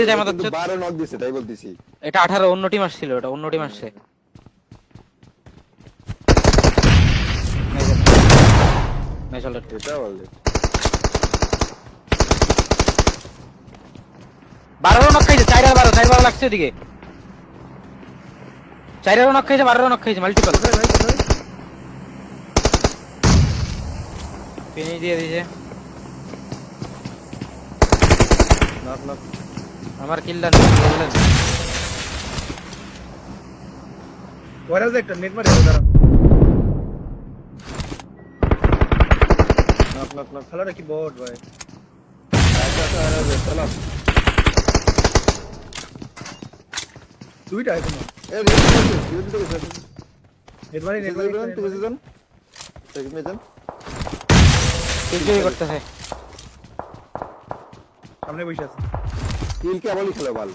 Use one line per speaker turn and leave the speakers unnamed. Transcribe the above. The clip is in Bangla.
দিয়ে যায় আমাদের।
12 নক দিছে তাই বলতেছি।
এটা 18 অন্য টিম আসছিল, এটা অন্য টিম আসছে। মেজল
এটা বলে
12 নক খাইছে, 4 আর 12, 4 12 লাগছে ওদিকে। 4 আর নক খাইছে, 12 নক খাইছে মাল্টিপল।
ভাই কোথায়?
ফিনিশ দিয়ে দিয়েছে।
নক
আমার কিলটা নিয়ে
ওরা যে একটা নেট মারে দাঁড়া। নক খেলাটা কি বট ভাই।
চলো
দুইটা এখন
এ রিভিউ তো গেছে
নেট মারি নেট মারি
তুই বুঝছেন সেকেন্ড মেজন
কিল করতেছে।
সামনে বসে আছে।
কিল কে বলি খেলো বল